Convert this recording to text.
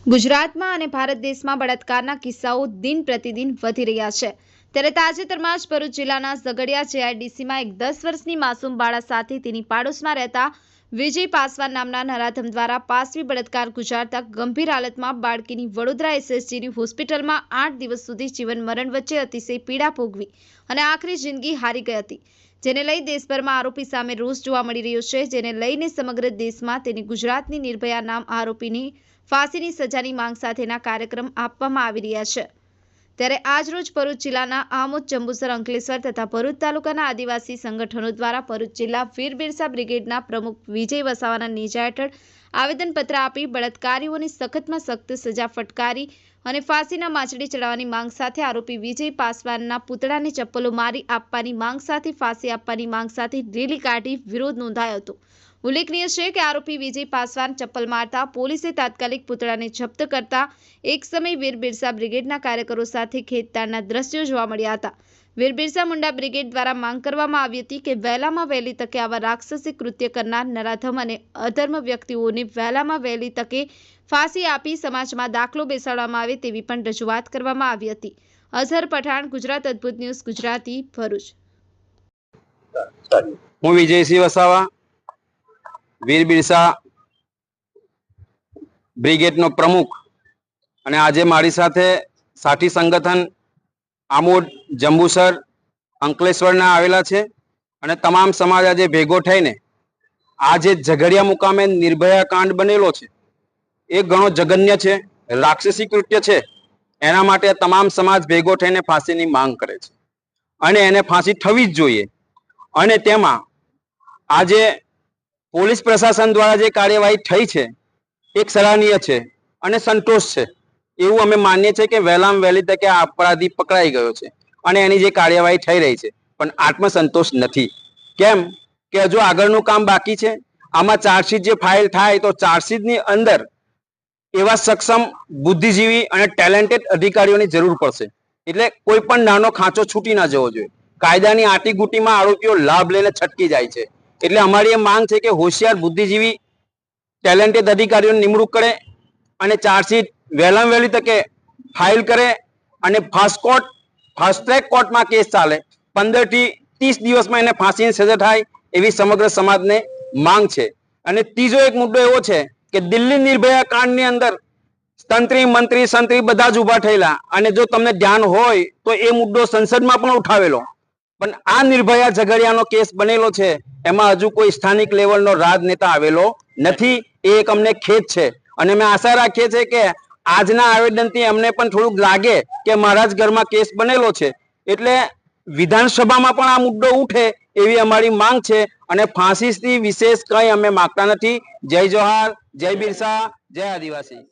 ગુજરાતમાં અને ભારત દેશમાં બળાત્કારના કિસ્સાઓ દિન પ્રતિદિન વધી રહ્યા છે। ત્યારે તાજેતરમાં જ ભરૂચ જિલ્લાના ઝઘડિયા જેઆઈડીસીમાં એક 10 વર્ષની માસૂમ બાળા સાથે તેની પાડોશમાં રહેતા વિજય પાસવાન નામના નરાધમ દ્વારા પાશવી બળાત્કાર ગુજારતા ગંભીર હાલતમાં બાળકીની વડોદરા એસએસજીની હોસ્પિટલમાં 8 દિવસ સુધી જીવન મરણ વચ્ચે અતિશય પીડા ભોગવી અને આખરી જિંદગી હારી ગઈ હતી, જેને લઈ દેશભરમાં આરોપી સામે રોષ જોવા મળી રહ્યો છે। જેને લઈને સમગ્ર દેશમાં તેની ગુજરાતની નિર્ભયા નામ આરોપીની फांसी सजानी मांग साथेना कार्यक्रम आपवामां आवी रह्या छे। त्यारे आजरोज भरूच जिल्लाना आमोद, जंबूसर, अंकलेश्वर तथा भरूच तालुकाना आदिवासी संगठनों द्वारा भरूच जिल्ला वीर बिरसा ब्रिगेडना प्रमुख विजय वसावाना नेजा हेठळ आवेदनपत्र आपी बलात्कारीओने सख्तमां सख्त सजा फटकारी અને ફાંસીના માછડી ચડાવવાની માંગ સાથે આરોપી વિજય પાસવાનના પુતળાને ચપ્પલો મારી આપવાની માંગ સાથે ફાંસી આપવાની માંગ સાથે રેલી કાઢી વિરોધ નોંધાયો હતો। ઉલ્લેખનીય છે કે આરોપી વિજય પાસવાન ચપ્પલ મારતા પોલીસે તાત્કાલિક પુતળાને જપ્ત કરતા એક સમય વીર બિરસા બ્રિગેડના કાર્યકરો સાથે ખેતતાણના દ્રશ્યો જોવા મળ્યા હતા। વીર બિરસા મુંડા બ્રિગેડ દ્વારા માંગ કરવામાં આવી હતી કે વહેલામાં વહેલી તકે આવા રાક્ષસી કૃત્ય કરનાર નરાધમ અને અધર્મ વ્યક્તિઓને વહેલામાં વહેલી તકે फांसी आपी समाजमां दाखलो बेसाडवामां आवे तेवी पण रजूआत करवामां आवी हती। अजहर पठाण, गुजरात अद्भुत न्यूज, गुजराती, भरूच। हूँ विजयसिंह वसावा, वीर बिरसा ब्रिगेडनो प्रमुख અને આજે મારી સાથે સાથી સંગઠન આમોદ, જંબુસર, અંકલેશ્વરના આવેલા છે અને તમામ સમાજ આજે ભેગો થઈને આજે ઝઘડિયા મુકામે નિર્ભયા કાંડ બનેલો છે એ ઘણો જઘન્ય છે, રાક્ષસી કૃત્ય છે। એના માટે તમામ સમાજ ભેગો થઈને ફાંસીની માંગ કરે છે અને એને ફાંસી થવી જ જોઈએ। અને તેમાં આજે પોલીસ પ્રશાસન દ્વારા જે કાર્યવાહી થઈ છે એક સરાહનીય છે અને સંતોષ છે એવું અમે માનીએ છીએ કે વહેલામાં વહેલી તકે આ અપરાધી પકડાઈ ગયો છે અને એની જે કાર્યવાહી થઈ રહી છે પણ આત્મસંતોષ નથી। કેમ કે હજુ આગળનું કામ બાકી છે। આમાં ચાર્જશીટ જે ફાઇલ થાય તો ચાર્જશીટની અંદર એવા સક્ષમ, બુદ્ધિજીવી અને ટેલેન્ટેડ અધિકારીઓની જરૂર પડશે। એટલે કોઈ પણ નાનો ખાંચો છૂટી ના જવો જોઈએ। કાયદાની આટીગુટીમાં આરોપીઓ લાભ લઈને છટકી જાય છે। એટલે અમારી એ માંગ છે કે હોશિયાર, બુદ્ધિજીવી, ટેલેન્ટેડ અધિકારીઓની નિમણૂક કરે અને ચાર્જશીટ વહેલામાં વહેલી તકે ફાઇલ કરે અને ફાસ્ટ ટ્રેક કોર્ટમાં કેસ ચાલે। 15 થી 30 દિવસમાં એને ફાંસીની સજા થાય એવી સમગ્ર સમાજને માંગ છે। અને ત્રીજો એક મુદ્દો એવો છે કે દિલ્હી નિર્ભયા કાંડની અંદર તંત્રી, મંત્રી, સંત્રી બધા જ ઉભા થયેલા અને જો તમને ધ્યાન હોય તો એ મુદ્દો સંસદમાં પણ ઉઠાવેલો, પણ આ નિર્ભયા ઝઘડિયાનો કેસ બનેલો છે એમાં હજુ કોઈ સ્થાનિક લેવલનો રાજનેતા આવેલો નથી। એ એક અમને ખેદ છે અને અમે આશા રાખીએ છીએ કે આજના આવેદનથી અમને પણ થોડુંક લાગે કે મારા જ ઘરમાં કેસ બનેલો છે એટલે વિધાનસભામાં પણ આ મુદ્દો ઉઠે એવી અમારી માંગ છે અને ફાંસીથી વિશેષ કંઈ અમે માગતા નથી। જય જોહાર, જય બિરસા, જય આદિવાસી।